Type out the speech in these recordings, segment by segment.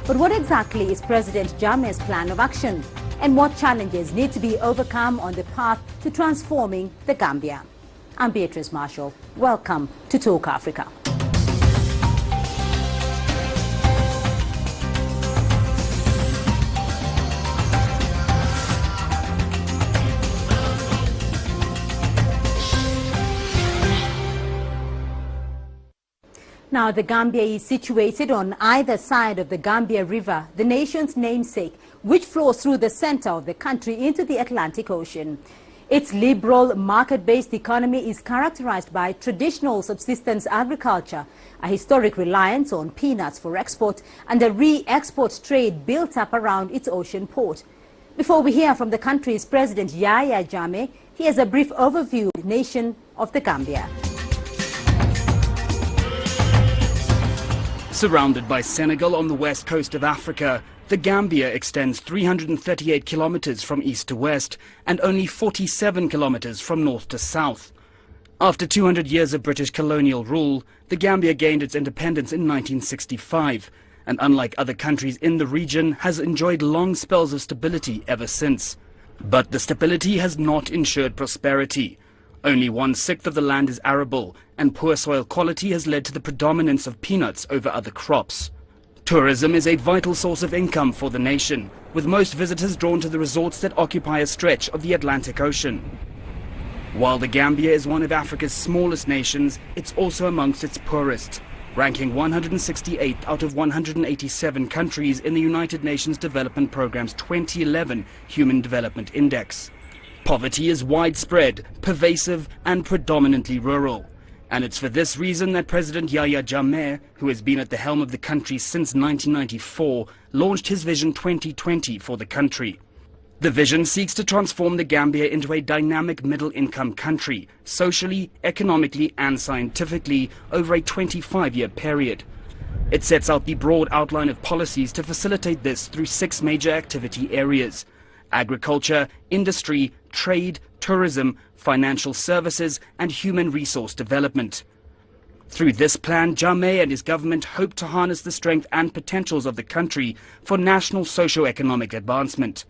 But what exactly is President Jammeh's plan of action? And what challenges need to be overcome on the path to transforming the Gambia? I'm Beatrice Marshall. Welcome to Talk Africa. Now, the Gambia is situated on either side of the Gambia River, the nation's namesake, which flows through the center of the country into the Atlantic Ocean. Its liberal, market-based economy is characterized by traditional subsistence agriculture, a historic reliance on peanuts for export, and a re-export trade built up around its ocean port. Before we hear from the country's President Yahya Jammeh, here's a brief overview of the nation of the Gambia. Surrounded by Senegal on the west coast of Africa, the Gambia extends 338 kilometers from east to west and only 47 kilometers from north to south. After 200 years of British colonial rule, the Gambia gained its independence in 1965, and unlike other countries in the region, has enjoyed long spells of stability ever since. But the stability has not ensured prosperity. Only 1/6 of the land is arable, and poor soil quality has led to the predominance of peanuts over other crops. Tourism is a vital source of income for the nation, with most visitors drawn to the resorts that occupy a stretch of the Atlantic Ocean. While the Gambia is one of Africa's smallest nations, it's also amongst its poorest, ranking 168th out of 187 countries in the United Nations Development Programme's 2011 Human Development Index. Poverty is widespread, pervasive and predominantly rural. And it's for this reason that President Yahya Jammeh, who has been at the helm of the country since 1994, launched his Vision 2020 for the country. The vision seeks to transform the Gambia into a dynamic middle-income country, socially, economically and scientifically, over a 25-year period. It sets out the broad outline of policies to facilitate this through 6 major activity areas: agriculture, industry, trade, tourism, financial services and human resource development. Through this plan, Jammeh and his government hope to harness the strength and potentials of the country for national socio-economic advancement.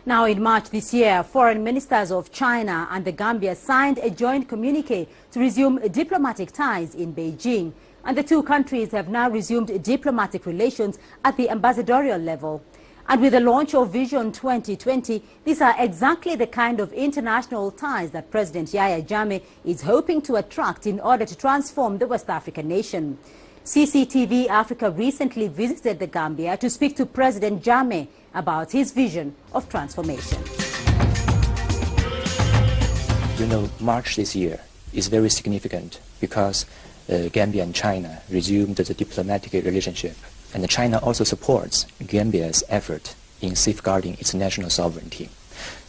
Now, in March this year, foreign ministers of China and the Gambia signed a joint communique to resume diplomatic ties in Beijing. And the two countries have now resumed diplomatic relations at the ambassadorial level. And with the launch of Vision 2020, these are exactly the kind of international ties that President Yahya Jammeh is hoping to attract in order to transform the West African nation. CCTV Africa recently visited the Gambia to speak to President Jammeh about his vision of transformation. You know, March this year is very significant because Gambia and China resumed the diplomatic relationship, and China also supports Gambia's effort in safeguarding its national sovereignty.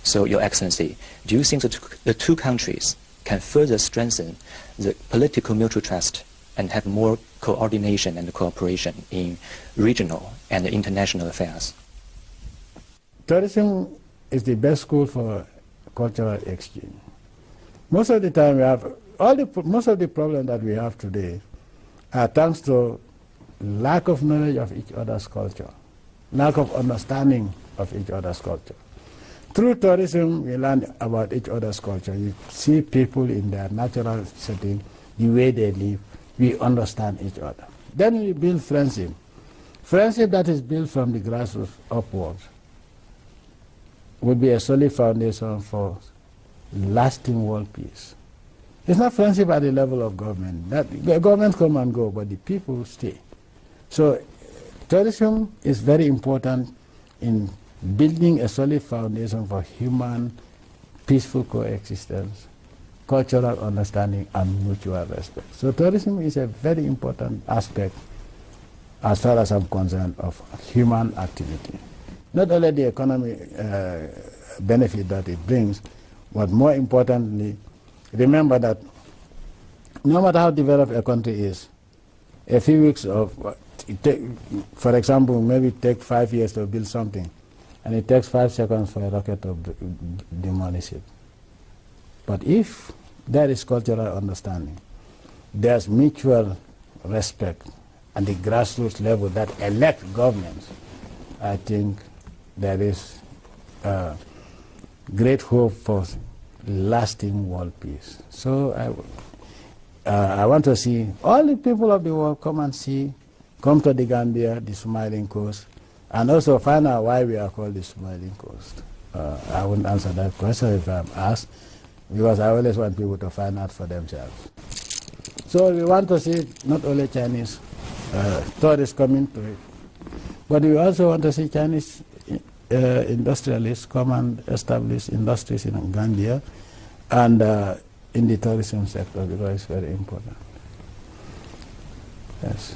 So, Your Excellency, do you think that the two countries can further strengthen the political mutual trust and have more coordination and cooperation in regional and international affairs? Tourism is the best school for cultural exchange. Most of the time we have most of the problems that we have today are thanks to lack of knowledge of each other's culture, lack of understanding of each other's culture. Through tourism, we learn about each other's culture. You see people in their natural setting, the way they live, we understand each other. Then we build friendship. Friendship that is built from the grassroots upwards will be a solid foundation for lasting world peace. It's not friendship at the level of government. The government come and go, but the people stay. So tourism is very important in building a solid foundation for human peaceful coexistence, cultural understanding and mutual respect. So tourism is a very important aspect, as far as I'm concerned, of human activity. Not only the economic benefit that it brings, but more importantly, remember that no matter how developed a country is, a few weeks of, for example, maybe take 5 years to build something, and it takes 5 seconds for a rocket to demolish it. But if there is cultural understanding, there's mutual respect at the grassroots level that elect governments, I think there is great hope for lasting world peace. So I want to see all the people of the world come to the Gambia, the Smiling Coast, and also find out why we are called the Smiling Coast. I wouldn't answer that question if I'm asked, because I always want people to find out for themselves. So we want to see not only Chinese tourists coming to it, but we also want to see Chinese industrialists come and establish industries in Gambia and in the tourism sector, because it's very important. Yes.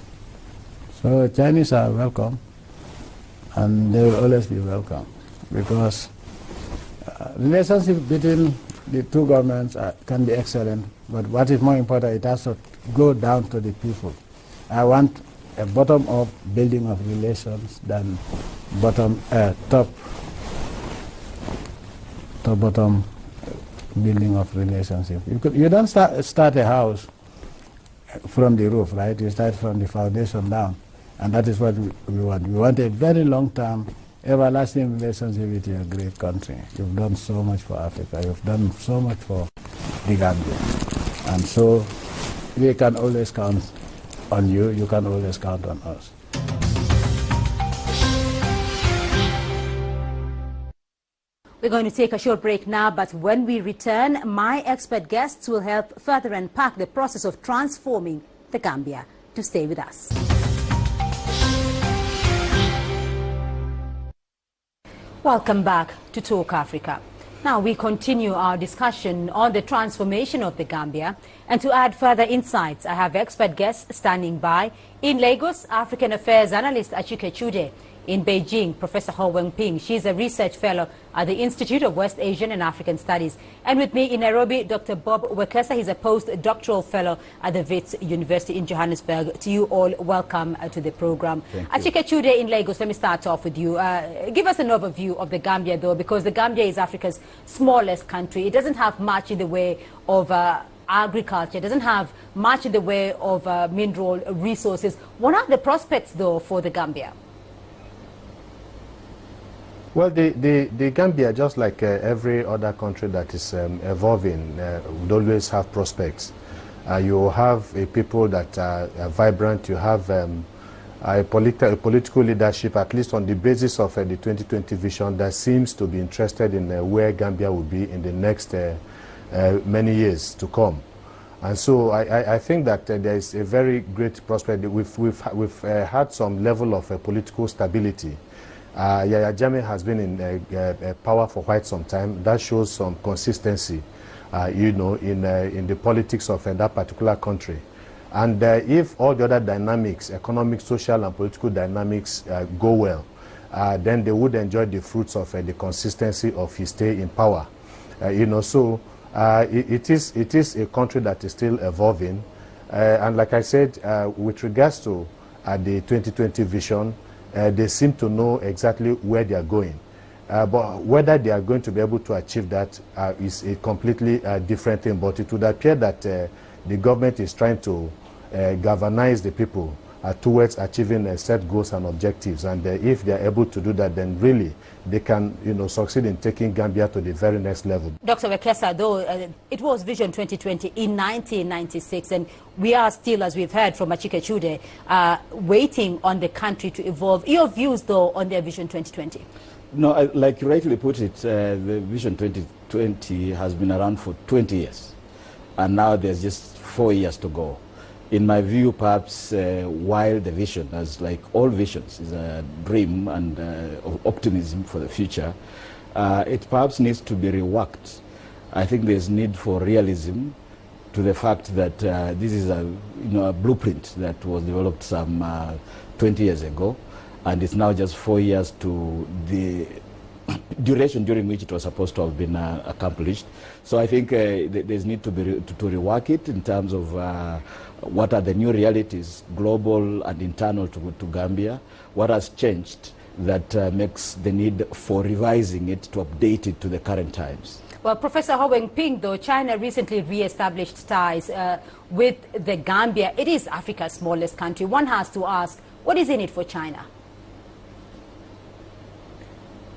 So Chinese are welcome, and they will always be welcome, because relationship between the two governments can be excellent, but what is more important, it has to go down to the people. I want a bottom-up building of relations than top-bottom building of relationship. You don't start a house from the roof, right? You start from the foundation down, and that is what we want. We want a very long-term, everlasting relationship with your great country. You've done so much for Africa. You've done so much for the Gambia. And so we can always count on you. You can always count on us. We're going to take a short break now, but when we return, my expert guests will help further unpack the process of transforming the Gambia. To stay with us. Welcome back to Talk Africa. Now we continue our discussion on the transformation of the Gambia, and to add further insights, I have expert guests standing by. In Lagos, African Affairs analyst Achike Chude. In Beijing, Professor Ho Wenping. She's a research fellow at the Institute of West Asian and African Studies. And with me in Nairobi, Dr. Bob Wekesa. He's a postdoctoral fellow at the Wits University in Johannesburg. To you all, welcome to the program. Achike Chude in Lagos, let me start off with you. Give us an overview of the Gambia, though, because the Gambia is Africa's smallest country. It doesn't have much in the way of agriculture. It doesn't have much in the way of mineral resources. What are the prospects, though, for the Gambia? Well, the Gambia, just like every other country that is evolving, would always have prospects. You have a people that are vibrant. You have a political leadership, at least on the basis of the 2020 vision, that seems to be interested in where Gambia will be in the next many years to come. And so I think that there is a very great prospect. We've had some level of political stability. Yahya Jammeh has been in power for quite some time. That shows some consistency, in the politics of that particular country. And if all the other dynamics, economic, social, and political dynamics go well, then they would enjoy the fruits of the consistency of his stay in power. So it is a country that is still evolving. And like I said, with regards to the 2020 vision, they seem to know exactly where they are going. But whether they are going to be able to achieve that is a completely different thing. But it would appear that the government is trying to galvanize the people towards achieving set goals and objectives. And if they are able to do that, then really they can succeed in taking Gambia to the very next level. Dr. Wekesa, though, it was Vision 2020 in 1996, and we are still, as we've heard from Achike Chude, waiting on the country to evolve. Your views, though, on their Vision 2020? No, like you rightly put it, the Vision 2020 has been around for 20 years, and now there's just 4 years to go. In my view, perhaps while the vision, as like all visions, is a dream and of optimism for the future, it perhaps needs to be reworked. I think there's need for realism to the fact that this is a blueprint that was developed some 20 years ago, and it's now just 4 years to the duration during which it was supposed to have been accomplished. So I think there's need to rework it in terms of what are the new realities, global and internal to Gambia, what has changed that makes the need for revising it to update it to the current times. Well, Professor Ho Ping, though China recently re-established ties with the Gambia, it is Africa's smallest country. One has to ask, what is in it for China?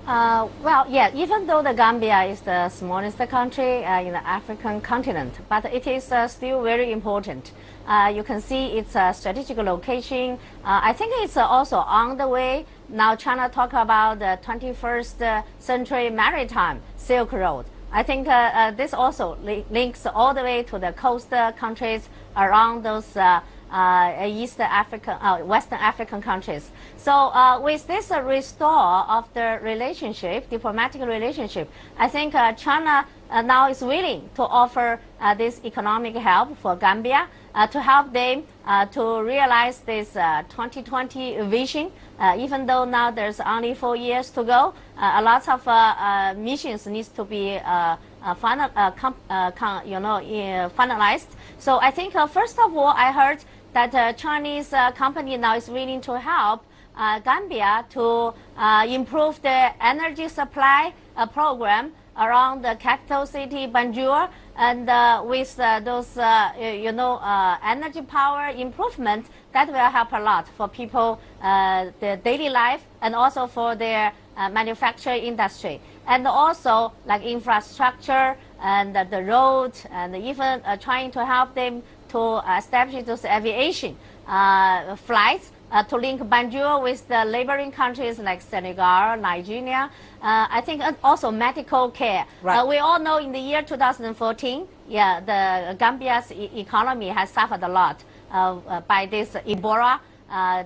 Well, yeah, even though the Gambia is the smallest country in the African continent, but it is still very important. You can see its strategic location. I think it's also on the way. Now China talk about the 21st century maritime Silk Road. I think this also links all the way to the coast countries around those Western African countries. So with this restore of the relationship, diplomatic relationship, I think China now is willing to offer this economic help for Gambia to help them to realize this 2020 vision. Even though now there's only 4 years to go, a lot of missions needs to be finalized. So I think first of all, I heard that Chinese company now is willing to help Gambia to improve the energy supply program around the capital city Banjul, and with those energy power improvement, that will help a lot for people their daily life and also for their manufacturing industry, and also like infrastructure and the road, and even trying to help them to establish those aviation flights to link Banjul with the neighboring countries like Senegal, Nigeria. I think also medical care. Right. We all know in the year 2014, yeah, the Gambia's economy has suffered a lot by this Ebola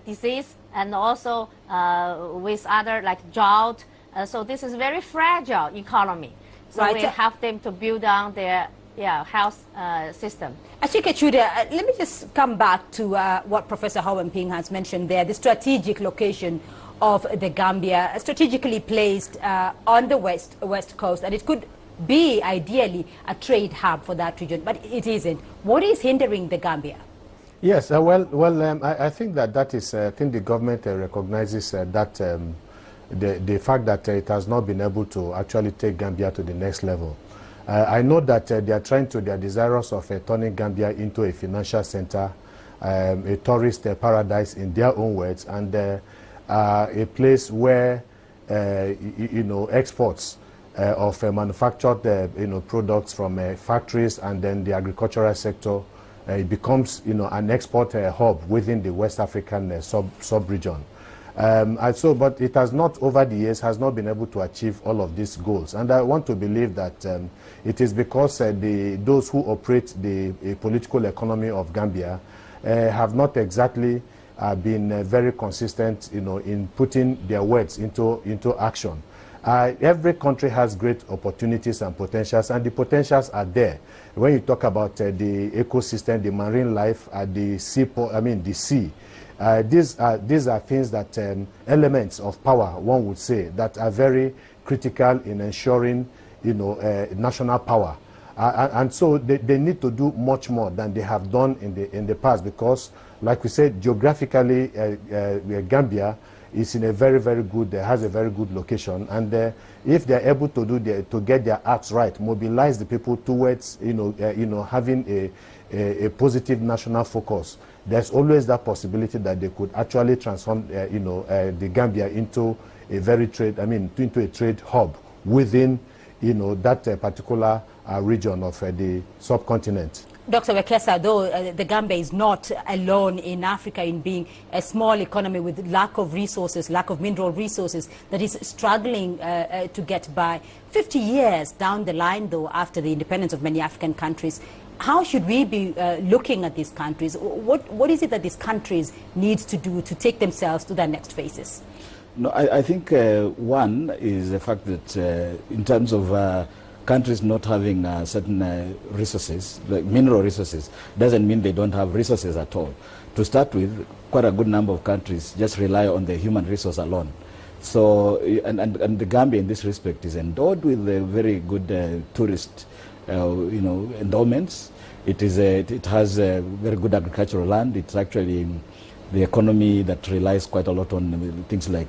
disease, and also with other like drought. So this is very fragile economy. So Right. we help them to build on their health system. Achike Chude, let me just come back to what Professor Ho Ping has mentioned there, the strategic location of the Gambia, strategically placed on the west coast, and it could be ideally a trade hub for that region, but it isn't. What is hindering the Gambia? Yes, I think that is, I think the government recognizes that the fact that it has not been able to actually take Gambia to the next level. I know that they are desirous of turning Gambia into a financial center, a tourist paradise in their own words, and a place where exports of manufactured products from factories and then the agricultural sector becomes an export hub within the West African sub-region. But it has not, over the years, has not been able to achieve all of these goals. And I want to believe that it is because those who operate the political economy of Gambia have not exactly been very consistent, in putting their words into action. Every country has great opportunities and potentials, and the potentials are there. When you talk about the ecosystem, the marine life, the sea, the sea. These are things that elements of power, one would say, that are very critical in ensuring, national power, and so they need to do much more than they have done in the past, because, like we said, geographically, Gambia is in a very, very good, has a very good location, and if they are able to get their acts right, mobilize the people towards, having a positive national focus, there's always that possibility that they could actually transform, the Gambia into a into a trade hub within, that particular region of the subcontinent. Dr. Wekesa, though the Gambia is not alone in Africa in being a small economy with lack of resources, lack of mineral resources, that is struggling to get by. 50 years down the line, though, after the independence of many African countries, how should we be looking at these countries? What is it that these countries need to do to take themselves to their next phases? No, I think one is the fact that in terms of countries not having certain resources, like mineral resources, doesn't mean they don't have resources at all. To start with, quite a good number of countries just rely on the human resource alone. So, and the Gambia in this respect is endowed with a very good tourist endowments. It has a very good agricultural land. It's actually the economy that relies quite a lot on things like